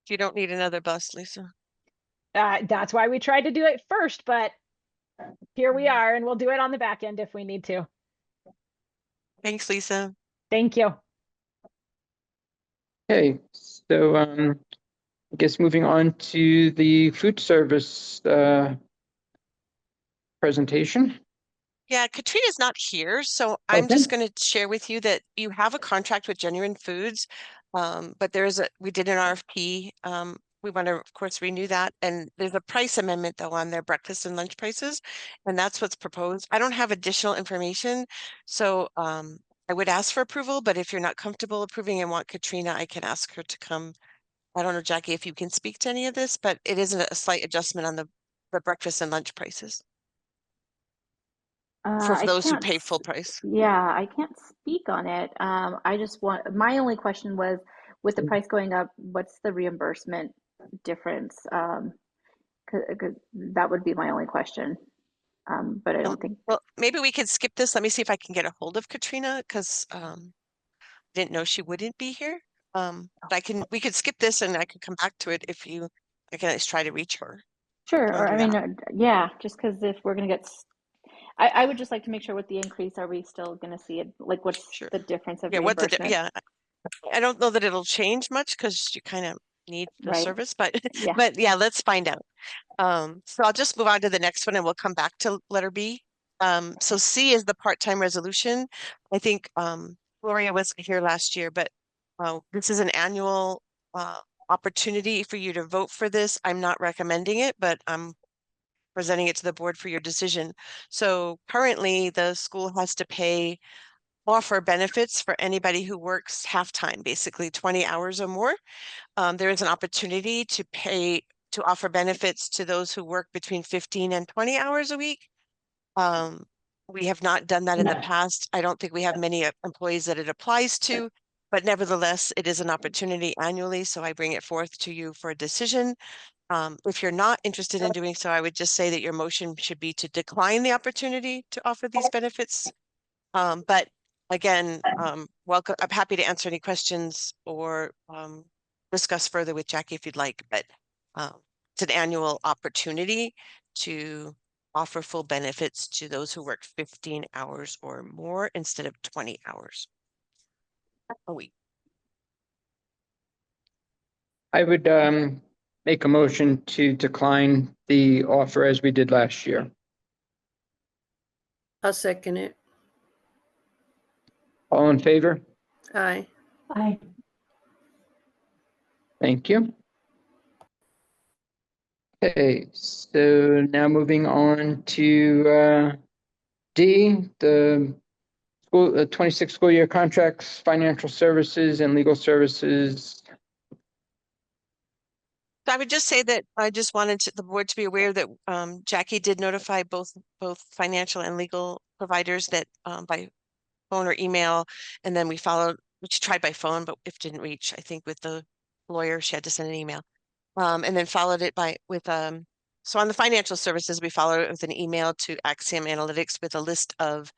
you don't need another bus, Lisa. That's why we tried to do it first, but here we are, and we'll do it on the back end if we need to. Thanks, Lisa. Thank you. Okay, so I guess moving on to the food service presentation. Yeah, Katrina's not here, so I'm Okay. just going to share with you that you have a contract with Genuine Foods, but we did an RFP. We want to, of course, renew that, and there's a price amendment though on their breakfast and lunch prices, and that's what's proposed. I don't have additional information, so I would ask for approval, but if you're not comfortable approving and want Katrina, I can ask her to come. I don't know, Jackie, if you can speak to any of this, but it is a slight adjustment on the breakfast and lunch prices for I those who can't, pay full price. yeah, I can't speak on it. I just want, my only question was, with the price going up, what's the reimbursement difference? 'Cause that would be my only question. But I don't think, Well, maybe we could skip this. Let me see if I can get a hold of Katrina because didn't know she wouldn't be here. But we could skip this and I could come back to it if I can at least try to reach her. sure, Do you want or to I do mean, that? yeah, just because if we're gonna get, I would just like to make sure with the increase, are we still gonna see it? Like, what's Sure. the difference of Yeah, reimbursement? yeah. I don't know that it'll change much because you kind of need the Right. service, but Yeah. but yeah, let's find out. So I'll just move on to the next one and we'll come back to letter B. So C is the part-time resolution. I think Gloria was here last year, but this is an annual opportunity for you to vote for this. I'm not recommending it, but I'm presenting it to the board for your decision. So currently the school has to offer benefits for anybody who works half-time, basically 20 hours or more. There is an opportunity to offer benefits to those who work between 15 and 20 hours a week. We have not done that in the past. I don't think we have many employees that it applies to, but nevertheless, it is an opportunity annually. So I bring it forth to you for a decision. If you're not interested in doing so, I would just say that your motion should be to decline the opportunity to offer these benefits. But again, welcome. I'm happy to answer any questions or discuss further with Jackie if you'd like, but it's an annual opportunity to offer full benefits to those who work 15 hours or more instead of 20 hours a week. I would make a motion to decline the offer as we did last year. I'll second it. All in favor? Aye. Aye. Thank you. Okay, so now moving on to D, the 26 school year contracts, financial services and legal services. So I would just say that I just wanted the board to be aware that Jackie did notify both financial and legal providers that by phone or email, and then we followed, which tried by phone, but if didn't reach, I think with the lawyer, she had to send an email. And then followed it with so on the financial services, we followed it with an email to Axiom Analytics with a list of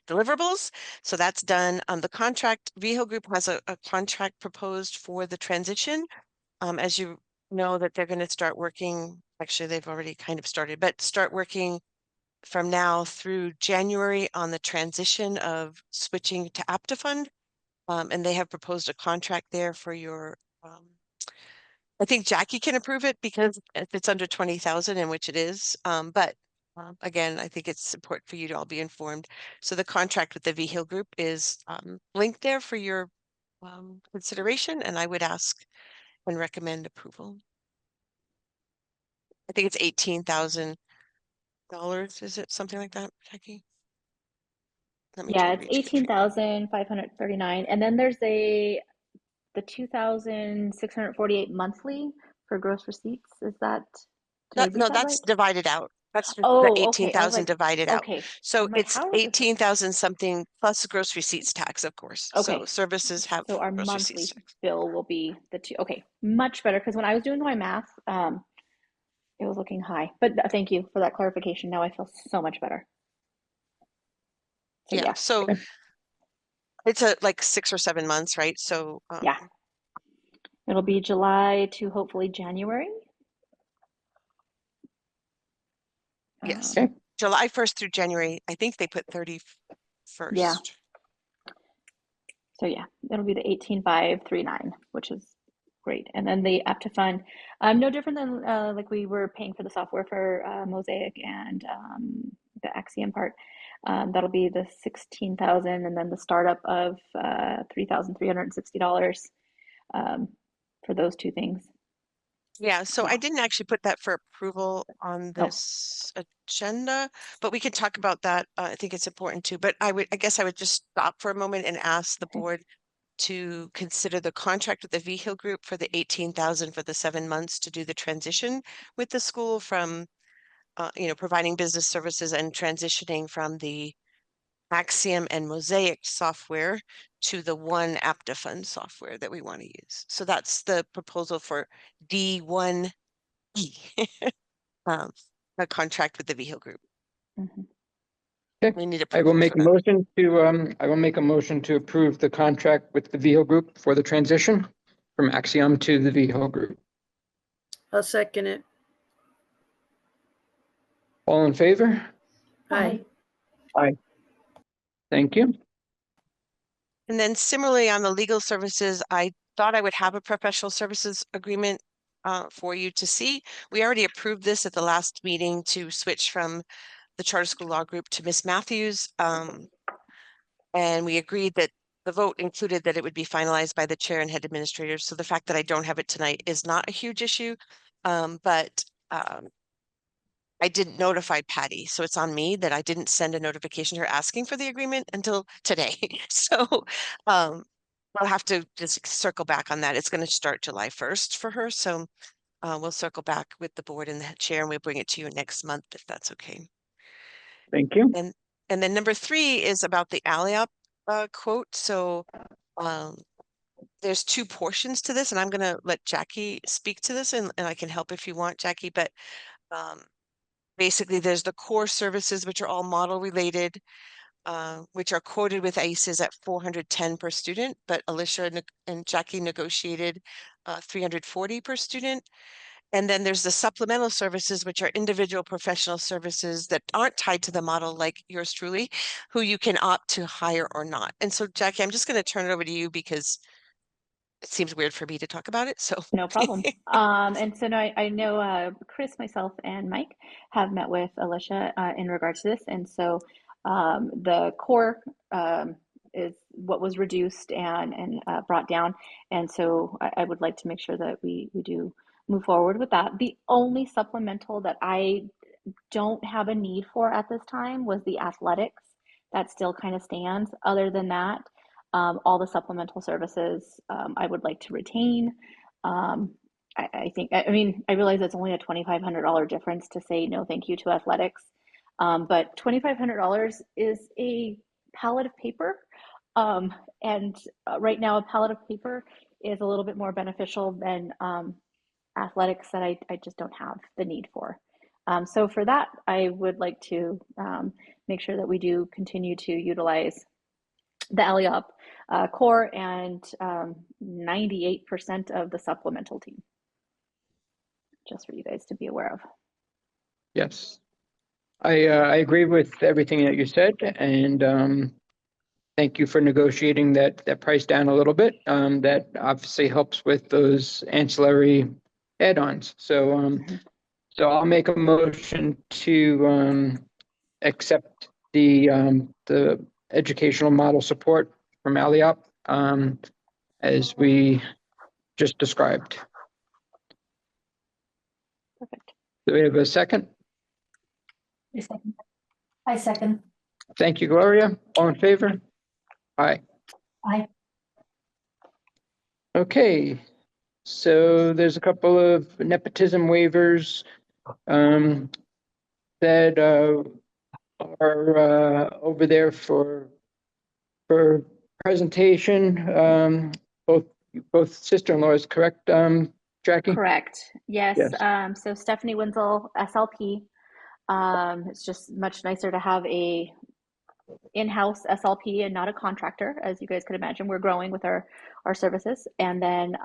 deliverables. So that's done. The contract, VHO Group has a contract proposed for the transition. As you know, that they're going to start working, actually they've already kind of started, but start working from now through January on the transition of switching to Aptifund. And they have proposed a contract there for your I think Jackie can approve it because if it's under 20,000, in which it is, but again, I think it's important for you to all be informed. So the contract with the VHIL group is linked there for your consideration, and I would ask and recommend approval. I think it's $18,000. Is it something like that, Jackie? Let me try Yeah, to it's reach it. 18,539, and then there's the 2,648 monthly for gross receipts. Is that, did I read No, that that's right? divided out. That's the Oh, okay. I was 18,000 like, divided out. okay. So I'm like, it's how is this? 18,000 something plus gross receipts tax, of course. So Okay. services have So our gross receipts monthly tax. bill will be the two. Okay, much better because when I was doing my math, it was looking high. But thank you for that clarification. Now I feel so much better. So Yeah, yeah, so it's like 6 or 7 months, right? So yeah, it'll be July to hopefully January. yes, Okay. July 1st through January. I think they put 31st. Yeah. So yeah, it'll be the 18,539, which is great. And then the Aptifund, no different than like we were paying for the software for Mosaic and the Axiom part. That'll be the 16,000, and then the startup of $3,360 for those two things. Yeah, so Yeah. I didn't actually put that for approval on Oh, this agenda, but we could talk about that. I think it's important too. But I guess I would just stop for a moment and ask the okay. board to consider the contract with the VHIL group for the 18,000 for the 7 months to do the transition with the school from, providing business services and transitioning from the Axiom and Mosaic software to the one Aptifund software that we want to use. So that's the proposal for D1E, a contract with the VHIL group. Mhm. Okay. We need I will approval make for a that. motion to approve the contract with the VHO Group for the transition from Axiom to the VHO Group. I'll second it. All in favor? Aye. Aye. Thank you. And then similarly on the legal services, I thought I would have a professional services agreement for you to see. We already approved this at the last meeting to switch from the Charter School Law Group to Miss Matthews. And we agreed that the vote included that it would be finalized by the chair and head administrators. So the fact that I don't have it tonight is not a huge issue. But I didn't notify Patty, so it's on me that I didn't send a notification to her asking for the agreement until today. So I'll have to just circle back on that. It's going to start July 1st for her. So we'll circle back with the board and the chair and we'll bring it to you next month if that's okay. Thank you. And then number 3 is about the ALIOP quote. So there's 2 portions to this, and I'm going to let Jackie speak to this, and I can help if you want, Jackie. But basically, there's the core services, which are all model related, which are quoted with ACEs at 410 per student, but Alicia and Jackie negotiated 340 per student. And then there's the supplemental services, which are individual professional services that aren't tied to the model like yours truly, who you can opt to hire or not. And so, Jackie, I'm just going to turn it over to you because it seems weird for me to talk about it. So No problem. And so now I know Chris, myself, and Mike have met with Alicia in regards to this. And so the core is what was reduced and brought down. And so I would like to make sure that we do move forward with that. The only supplemental that I don't have a need for at this time was the athletics. That still kind of stands. Other than that, all the supplemental services I would like to retain. Um, I think, I mean, I realize it's only a $2,500 difference to say no thank you to athletics, but $2,500 is a pallet of paper. Um, and right now, a pallet of paper is a little bit more beneficial than athletics that I just don't have the need for. So for that, I would like to make sure that we do continue to utilize the Alliop core and 98% of the supplemental team, just for you guys to be aware of. Yes. I agree with everything that you said, and thank you for negotiating that price down a little bit. That obviously helps with those ancillary add-ons. So so I'll make a motion to accept the educational model support from Alliop as we just described. Perfect. Do we have a second? I second. Thank you, Gloria. All in favor? Aye. Aye. Okay, so there's a couple of nepotism waivers that are over there for presentation. Both sister-in-laws, correct, Jackie? Correct. Yes. Yes. So Stephanie Wenzel, SLP. It's just much nicer to have a in-house SLP and not a contractor, as you guys could imagine. We're growing with our services. And then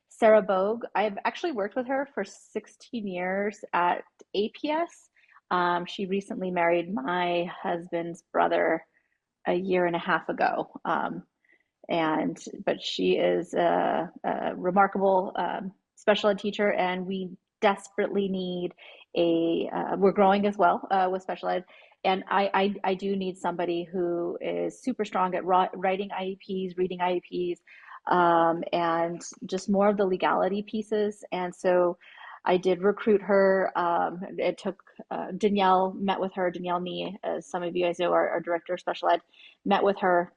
Sarah Bogue, I've actually worked with her for 16 years at APS. She recently married my husband's brother a year and a half ago. But she is a remarkable special ed teacher, and we desperately need we're growing as well with special ed. And I do need somebody who is super strong at writing IEPs, reading IEPs, and just more of the legality pieces. And so I did recruit her. It took Danielle met with her. Danielle Nee, as some of you guys know, our director of special ed, met with her.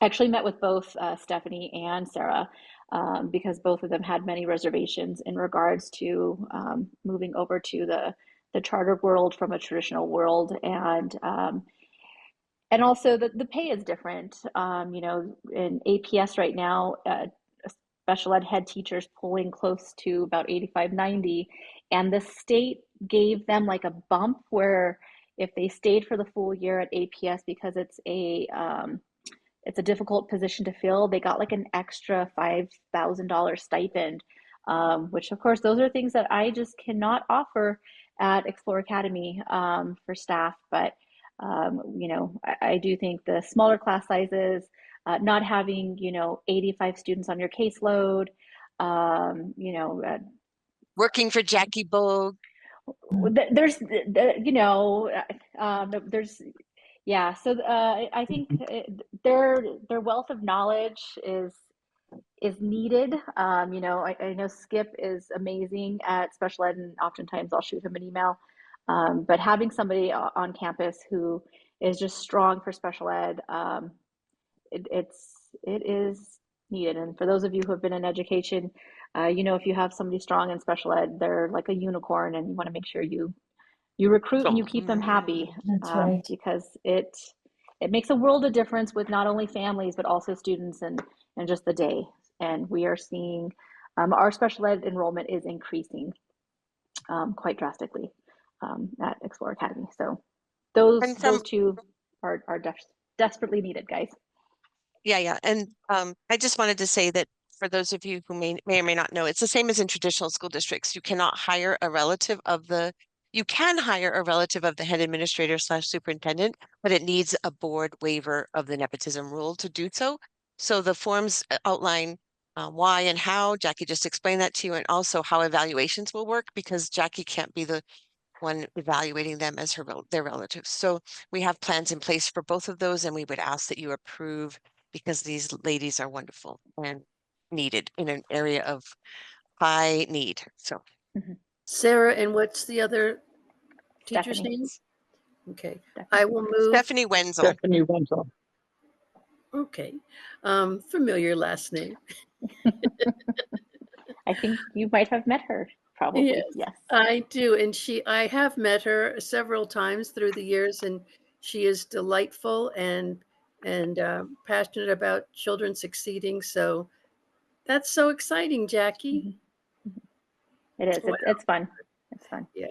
Actually met with both Stephanie and Sarah because both of them had many reservations in regards to moving over to the charter world from a traditional world, and also the pay is different. You know, in APS right now, special ed head teachers pulling close to about 85, 90, and the state gave them like a bump where if they stayed for the full year at APS because it's a difficult position to fill, they got like an extra $5,000 stipend, which of course those are things that I just cannot offer at Explore Academy for staff. But you know, I do think the smaller class sizes, not having 85 students on your caseload, you know, working for Jackie Bogue. there's there's yeah, so I think their wealth of knowledge is needed. You know, I know Skip is amazing at special ed, and oftentimes I'll shoot him an email. But having somebody on campus who is just strong for special ed, it is needed. And for those of you who have been in education, you know, if you have somebody strong in special ed, they're like a unicorn, and you want to make sure you recruit and you keep them happy. That's right. Because it makes a world of difference with not only families but also students and just the day. And we are seeing our special ed enrollment is increasing quite drastically at Explore Academy. So those two are desperately needed, guys. Yeah. And I just wanted to say that for those of you who may or may not know, it's the same as in traditional school districts. You can hire a relative of the head administrator / superintendent, but it needs a board waiver of the nepotism rule to do so. So the forms outline why and how. Jackie just explained that to you, and also how evaluations will work, because Jackie can't be the one evaluating them as their relatives. So we have plans in place for both of those, and we would ask that you approve, because these ladies are wonderful and needed in an area of high need. So Sarah, and what's the other teacher's Stephanie. name? Okay, Stephanie. I will move. Stephanie Wenzel. Stephanie Wenzel. Okay, familiar last name. I think you might have met her, probably. Yes. Yes. I do, and I have met her several times through the years, and she is delightful and passionate about children succeeding. So that's so exciting, Jackie. It is. Wow. It's fun. It's fun. Yeah.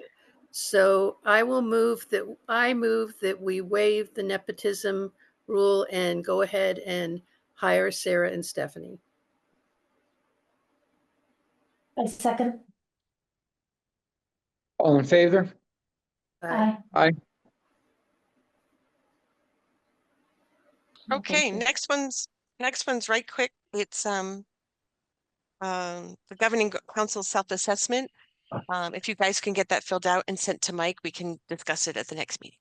So I move that we waive the nepotism rule and go ahead and hire Sarah and Stephanie. I second. All in favor? Aye. Aye. Well, thank Okay, you. next one's right quick. It's the governing council self-assessment. If you guys can get that filled out and sent to Mike, we can discuss it at the next meeting.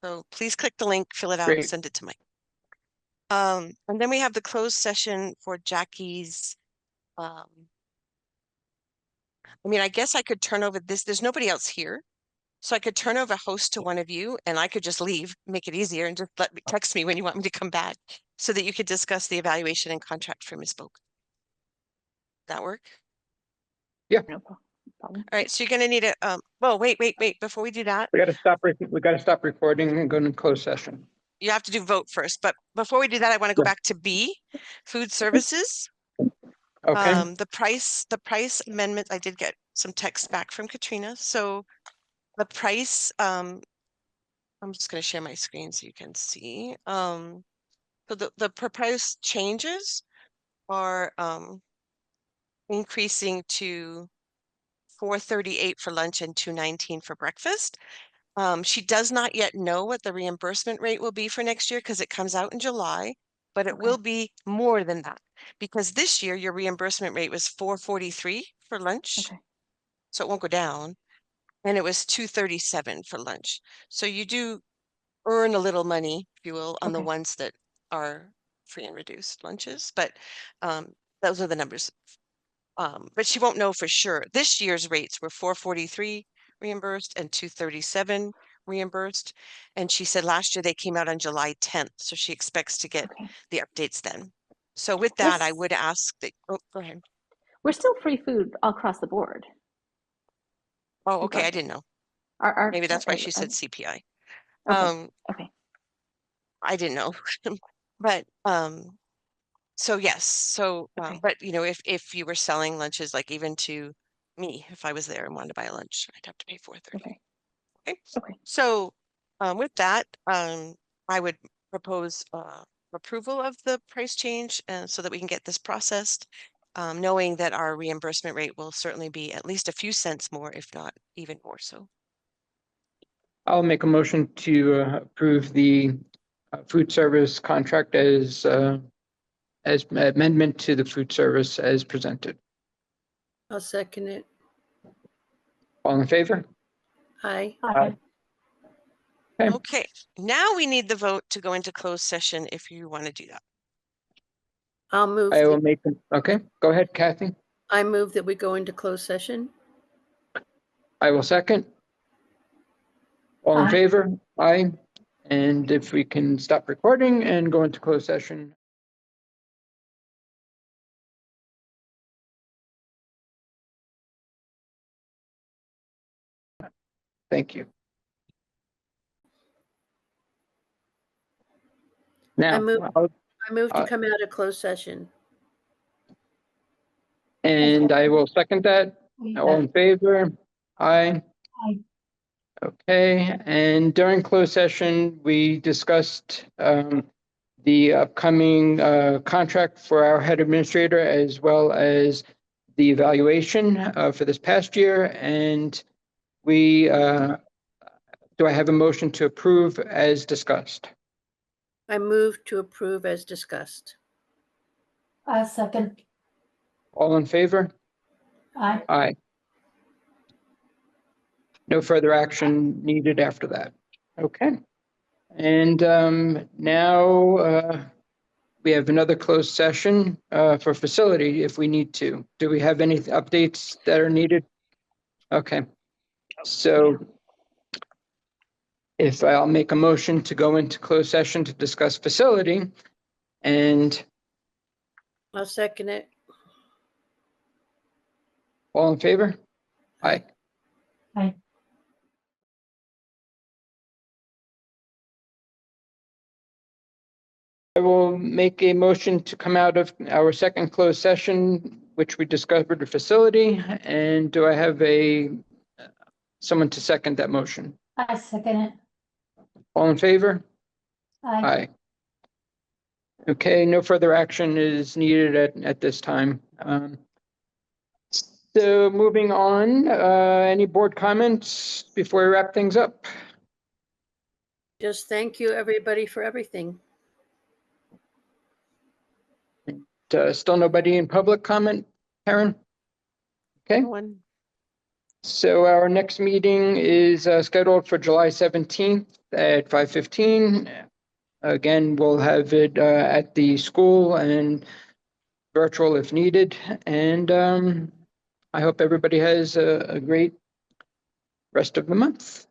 So please click the link, fill it out, Great. send it to Mike. And then we have the closed session for Jackie's. I mean, I guess I could turn over this. There's nobody else here. So I could turn over host to one of you, and I could just leave, make it easier, and just text me when you want me to come back, so that you could discuss the evaluation and contract for Ms. Boak. That work? No problem. All right, so you're gonna need a, well, wait, before we do that, We got to stop recording and go into closed session. you have to do vote first, but before we do that, I want to go Yeah. back to B, food services. Okay. The price amendment, I did get some text back from Katrina, so the price, I'm just gonna share my screen so you can see. So the proposed changes are, increasing to $4.38 for lunch and $2.19 for breakfast. She does not yet know what the reimbursement rate will be for next year, because it comes out in July, but it will be more than that, because this year your reimbursement rate was $4.43 for lunch. Okay. So it won't go down, and it was $2.37 for lunch. So you do earn a little money, if you will, on the Okay. ones that are free and reduced lunches, but those are the numbers. But she won't know for sure. This year's rates were $4.43 reimbursed and $2.37 reimbursed. And she said last year they came out on July 10th, so she expects to get Okay. the updates then. So with that, I would ask that, oh, go ahead. We're still free food all across the board. Oh, okay, I didn't know. Maybe that's why she said CPI. Okay. Okay. I didn't know. But so yes, so Okay. but you know, if you were selling lunches, like even to me, if I was there and wanted to buy a lunch, I'd have to pay $4.30. Okay. Okay. Okay. So with that, I would propose approval of the price change, so that we can get this processed, knowing that our reimbursement rate will certainly be at least a few cents more, if not even more so. I'll make a motion to approve the food service contract as amendment to the food service as presented. I'll second it. All in favor? Aye. Aye. Okay. Okay, now we need the vote to go into closed session if you want to do that. I'll move. I will make, okay, go ahead, Kathy. I move that we go into closed session. I will second. All in Aye. favor? Aye. And if we can stop recording and go into closed session. Thank you. Now, I move to come out of closed session. and I will second that. All in favor? Aye. Aye. Okay, and during closed session, we discussed the upcoming contract for our head administrator, as well as the evaluation for this past year. And we, do I have a motion to approve as discussed? I move to approve as discussed. Second. All in favor? Aye. Aye. No further action needed after that. Okay. And now we have another closed session for facility if we need to. Do we have any updates that are needed? Okay. So if I'll make a motion to go into closed session to discuss facility, and I'll second it. all in favor? Aye. Aye. I will make a motion to come out of our second closed session, which we discovered a facility. And do I have someone to second that motion? I second it. All in favor? Aye. Aye. Okay, no further action is needed at this time. So moving on, any board comments before we wrap things up? Just thank you, everybody, for everything. Still nobody in public comment, Karen? Okay, One. so our next meeting is scheduled for July 17th at 5:15. Again, we'll have it at the school and virtual if needed. And I hope everybody has a great rest of the month.